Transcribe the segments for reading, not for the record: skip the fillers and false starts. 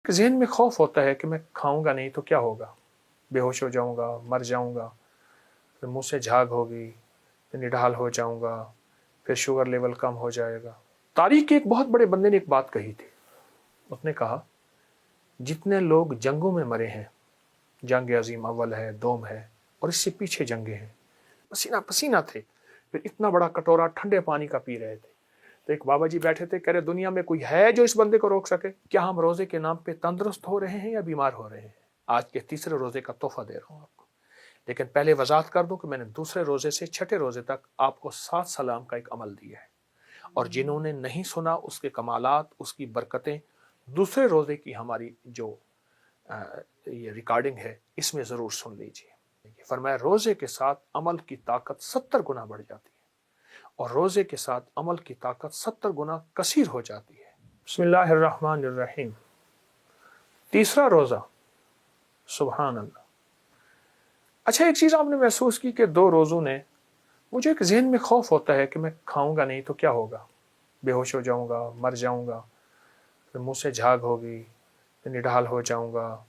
ज़हन में खौफ होता है कि मैं खाऊंगा नहीं तो क्या होगा, बेहोश हो जाऊंगा, मर जाऊंगा, फिर मुंह से झाग होगी, फिर निढाल हो जाऊंगा, फिर शुगर लेवल कम हो जाएगा। तारीख के एक बहुत बड़े बंदे ने एक बात कही थी। उसने कहा, जितने लोग जंगों में मरे हैं, जंग अजीम अव्वल है, दोम है, और इससे पीछे जंगे हैं, पसीना पसीना थे, फिर इतना बड़ा कटोरा ठंडे पानी का पी रहे थे। तो एक बाबा जी बैठे थे, कह रहे दुनिया में कोई है जो इस बंदे को रोक सके? क्या हम रोजे के नाम पे तंदुरुस्त हो रहे हैं या बीमार हो रहे हैं? आज के तीसरे रोजे का तोहफा दे रहा हूं आपको, लेकिन पहले वजाहत कर दूं कि मैंने दूसरे रोजे से छठे रोजे तक आपको 7 सलाम का एक अमल दिया है, और जिन्होंने नहीं सुना उसके कमालात, उसकी बरकतें दूसरे रोजे की हमारी जो ये रिकॉर्डिंग है इसमें जरूर सुन लीजिए। फरमाया, रोजे के साथ अमल की ताकत 70 गुना बढ़ जाती है, और रोजे के साथ अमल की ताकत 70 गुना कसीर हो जाती है। बिस्मिल्लाहिर्रहमानिर्रहीम। तीसरा रोजा, सुभान अल्लाह। अच्छा, एक चीज आपने महसूस की कि 2 रोजों ने मुझे एक ज़हन में खौफ होता है कि मैं खाऊंगा नहीं तो क्या होगा, बेहोश हो जाऊंगा, मर जाऊंगा, फिर मुंह से झाग होगी, फिर निढाल हो जाऊंगा,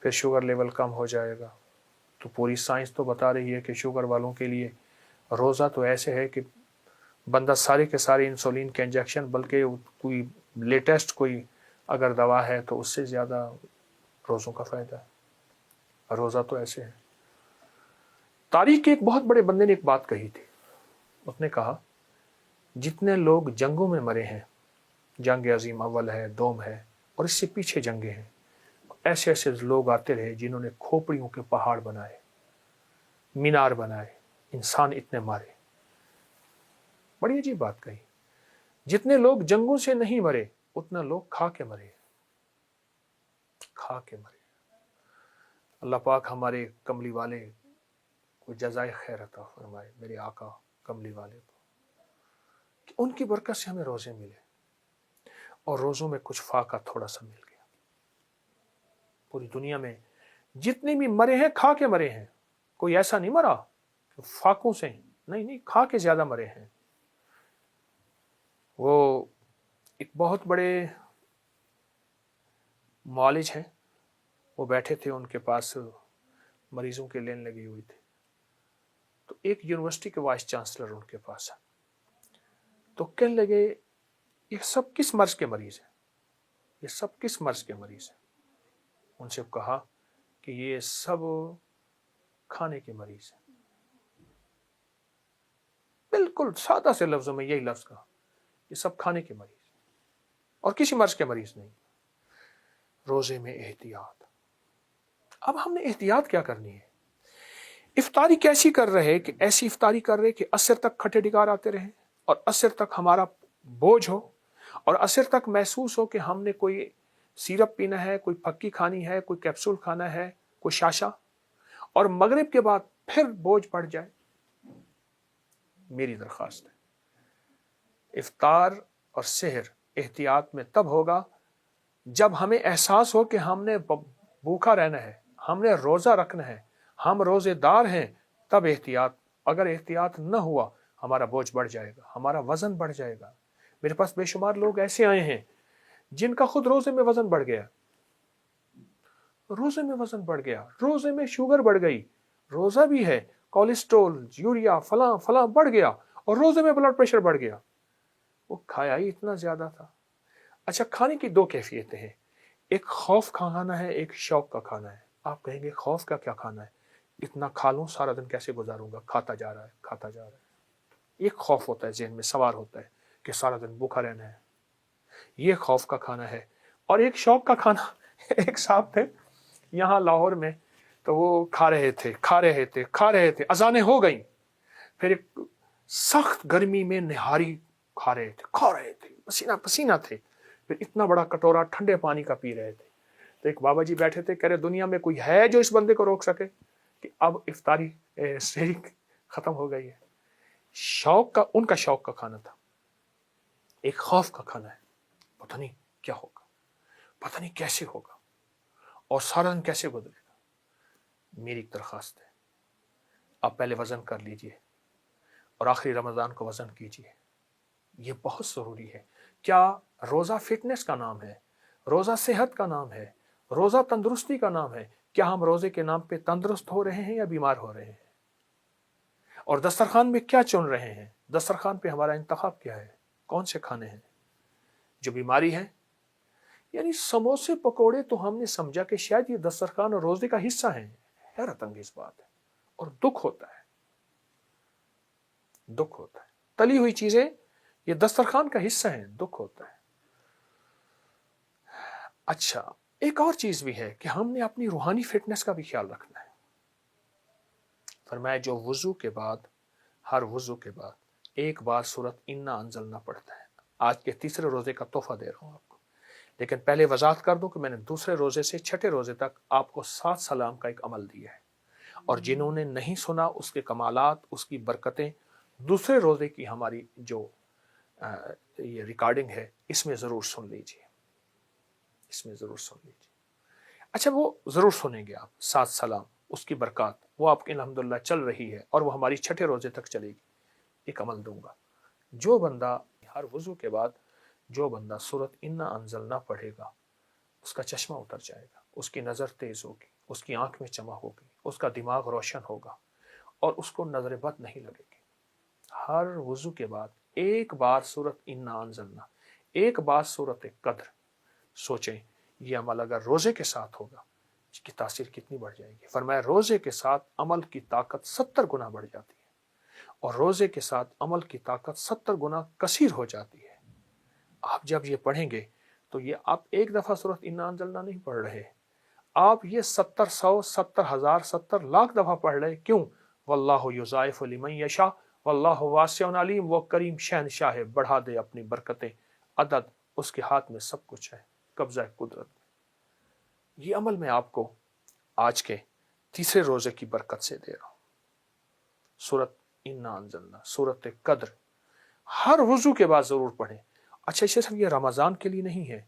फिर शुगर लेवल कम हो जाएगा। तो पूरी साइंस तो बता रही है कि शुगर वालों के लिए रोज़ा तो ऐसे है कि बंदा सारे के सारे इंसुलिन के इंजेक्शन, बल्कि कोई लेटेस्ट कोई अगर दवा है तो उससे ज़्यादा रोज़ों का फ़ायदा है। रोज़ा तो ऐसे है। तारीख के एक बहुत बड़े बंदे ने एक बात कही थी। उसने कहा, जितने लोग जंगों में मरे हैं, जंग अजीम अव्वल है, दोम है, और इससे पीछे जंगे हैं, ऐसे ऐसे लोग आते रहे जिन्होंने खोपड़ियों के पहाड़ बनाए, मीनार बनाए, इंसान इतने मारे। बड़ी अजीब बात कही। जितने लोग जंगों से नहीं मरे उतना लोग खा के मरे, खा के मरे। अल्लाह पाक हमारे कमली वाले को जज़ाए खैर अता फरमाए, मेरे आका कमली वाले को, कि उनकी बरकत से हमें रोजे मिले, और रोजों में कुछ फाका थोड़ा सा मिल गया। पूरी दुनिया में जितने भी मरे हैं खा के मरे हैं। कोई ऐसा नहीं मरा फाकों से, नहीं नहीं, खा के ज्यादा मरे हैं। वो एक बहुत बड़े मौलिज हैं, वो बैठे थे, उनके पास मरीजों की लाइन लगी हुई थी। तो एक यूनिवर्सिटी के वाइस चांसलर उनके पास है, तो कहने लगे, ये सब किस मर्ज के मरीज हैं, ये सब किस मर्ज के मरीज हैं? उनसे कहा कि ये सब खाने के मरीज हैं। बिल्कुल सादा से लफ्जों में यही लफ्ज कहा, ये सब खाने के मरीज और किसी मर्ज के मरीज नहीं। रोजे में एहतियात। अब हमने एहतियात क्या करनी है? इफ्तारी कैसी कर रहे कि ऐसी इफ्तारी कर रहे कि असर तक खट्टे डिगार आते रहे, और असर तक हमारा बोझ हो, और असर तक महसूस हो कि हमने कोई सिरप पीना है, कोई फक्की खानी है, कोई कैप्सूल खाना है, कोई शाशा, और मगरिब के बाद फिर बोझ बढ़ जाए। मेरी दरख्वास्त है, इफ्तार और सहर एहतियात में तब होगा जब हमें एहसास हो कि हमने भूखा रहना है, हमने रोजा रखना है, हम रोजेदार हैं, तब एहतियात। अगर एहतियात न हुआ हमारा बोझ बढ़ जाएगा, हमारा वजन बढ़ जाएगा। मेरे पास बेशुमार लोग ऐसे आए हैं जिनका खुद रोजे में वजन बढ़ गया, रोजे में वजन बढ़ गया, रोजे में शुगर बढ़ गई, रोजा भी है, कोलेस्ट्रोल, यूरिया, फला फला बढ़ गया, और रोजे में ब्लड प्रेशर बढ़ गया। वो खाया ही इतना ज्यादा था। अच्छा, खाने की 2 कैफियतें हैं, एक खौफ का खाना है, एक शौक का खाना है। आप कहेंगे खौफ का क्या खाना है, इतना खा लूं सारा दिन कैसे गुजारूंगा, खाता जा रहा है, खाता जा रहा है। एक खौफ होता है, ज़हन में सवार होता है कि सारा दिन भूखा रहना है, ये खौफ का खाना है। और एक शौक का खाना एक साहब थे यहाँ लाहौर में, तो वो खा रहे थे, खा रहे थे, खा रहे थे, अजानें हो गई, फिर एक सख्त गर्मी में निहारी खा रहे थे, खा रहे थे, पसीना पसीना थे, फिर इतना बड़ा कटोरा ठंडे पानी का पी रहे थे। तो एक बाबा जी बैठे थे, कह रहे दुनिया में कोई है जो इस बंदे को रोक सके कि अब इफ्तारी सहरी खत्म हो गई है। शौक का, उनका शौक का खाना था, एक खौफ का खाना है, पता नहीं क्या होगा, पता नहीं कैसे होगा, और सारा दिन कैसे गुजरेगा। मेरी एक दरख्वास्त है, आप पहले वजन कर लीजिए और आखिरी रमजान को वजन कीजिए, ये बहुत जरूरी है। क्या रोजा फिटनेस का नाम है, रोजा सेहत का नाम है, روزہ تندرستی کا نام ہے. کیا ہم روزے کے نام پہ تندرست ہو رہے ہیں یا بیمار ہو رہے ہیں؟ اور دسترخوان میں کیا چن رہے ہیں؟ دسترخوان پہ ہمارا انتخاب کیا ہے؟ کون سے کھانے ہیں؟ جو بیماری ہے. یعنی سموسے پکوڑے تو ہم نے سمجھا کہ شاید یہ دسترخوان اور روزے کا حصہ ہیں. حیرت انگیز بات ہے اور دکھ ہوتا ہے. دکھ ہوتا ہے. تلی ہوئی چیزیں یہ دسترخوان کا حصہ ہیں. دکھ ہوتا ہے. اچھا، ایک اور چیز بھی ہے کہ ہم نے اپنی روحانی فٹنس کا بھی خیال رکھنا ہے. فرمایا جو وضو کے بعد، ہر وضو کے بعد ایک بار سورت انا انزلنا پڑتا ہے. آج کے تیسرے روزے کا تحفہ دے رہا ہوں آپ کو. لیکن پہلے وضاحت کر دوں کہ میں نے دوسرے روزے سے چھٹے روزے تک آپ کو 7 سلام کا ایک عمل دیا ہے، اور جنہوں نے نہیں سنا اس کے کمالات، اس کی برکتیں دوسرے روزے کی ہماری جو یہ ریکارڈنگ ہے اس میں ضرور سن لیجیے. اس میں ضرور سن لیجیے. اچھا، وہ ضرور سنیں گے آپ. 7 سلام، اس کی برکات وہ آپ کی الحمدللہ چل رہی ہے اور وہ ہماری چھٹے روزے تک چلے گی. ایک عمل دوں گا. جو بندہ ہر وضو کے بعد جو بندہ سورت انا انزلنا پڑھے گا اس کا چشمہ اتر جائے گا، اس کی نظر تیز ہوگی، اس کی آنکھ میں چمک ہوگی، اس کا دماغ روشن ہوگا اور اس کو نظر بد نہیں لگے گی. ہر وضو کے بعد ایک بار سورت انا انزلنا، ایک بار سورت قدر. سوچیں یہ عمل اگر روزے کے ساتھ ہوگا اس کی تاثیر کتنی بڑھ جائے گی. فرمایا روزے کے ساتھ عمل کی طاقت 70 گنا بڑھ جاتی ہے، اور روزے کے ساتھ عمل کی طاقت 70 گنا کثیر ہو جاتی ہے. آپ جب یہ پڑھیں گے تو یہ آپ ایک دفعہ سورت انا انزلنا نہیں پڑھ رہے، آپ یہ 70 100 70 ہزار 70 لاکھ دفعہ پڑھ رہے. کیوں؟ واللہ یضاعف لمن یشاء واللہ واسع علیم. وہ کریم شہنشاہ ہے، بڑھا دے اپنی برکتیں. عدد اس کے ہاتھ میں سب کچھ ہے، قبضہ قدرت میں. یہ عمل میں آپ کو آج کے تیسرے روزے کی برکت سے دے رہا ہوں. سورت انا انزلنا، سورت قدر ہر وضو کے بعد ضرور پڑھیں. اچھا، صرف یہ رمضان کے لیے نہیں ہے،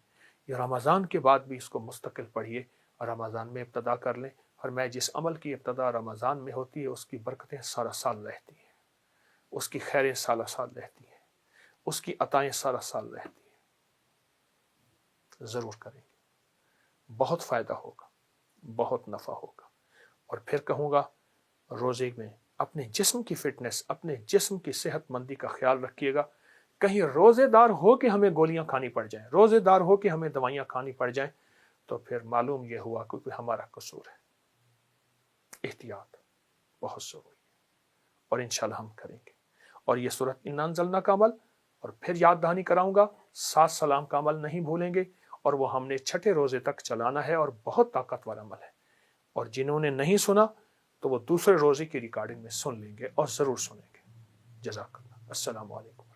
یہ رمضان کے بعد بھی اس کو مستقل پڑھیے. رمضان میں ابتدا کر لیں، اور میں جس عمل کی ابتدا رمضان میں ہوتی ہے اس کی برکتیں سارا سال رہتی ہیں، اس کی خیریں سارا سال رہتی ہیں، اس کی عطائیں سارا سال رہتی ہیں. ضرور کریں گے، بہت فائدہ ہوگا، بہت نفع ہوگا. اور پھر کہوں گا روزے میں اپنے جسم کی فٹنس، اپنے جسم کی صحت مندی کا خیال رکھیے گا. کہیں روزے دار ہو کے ہمیں گولیاں کھانی پڑ جائیں، روزے دار ہو کے ہمیں دوائیاں کھانی پڑ جائیں تو پھر معلوم یہ ہوا کہ ہمارا قصور ہے. احتیاط بہت ضروری ہے، اور انشاءاللہ ہم کریں گے. اور یہ سورت انا انزلنا کا عمل، اور پھر یاد دہانی کراؤں گا 7 سلام کا عمل نہیں بھولیں گے، اور وہ ہم نے چھٹے روزے تک چلانا ہے، اور بہت طاقتور عمل ہے. اور جنہوں نے نہیں سنا تو وہ دوسرے روزے کی ریکارڈنگ میں سن لیں گے، اور ضرور سنیں گے. جزاک اللہ. السلام علیکم.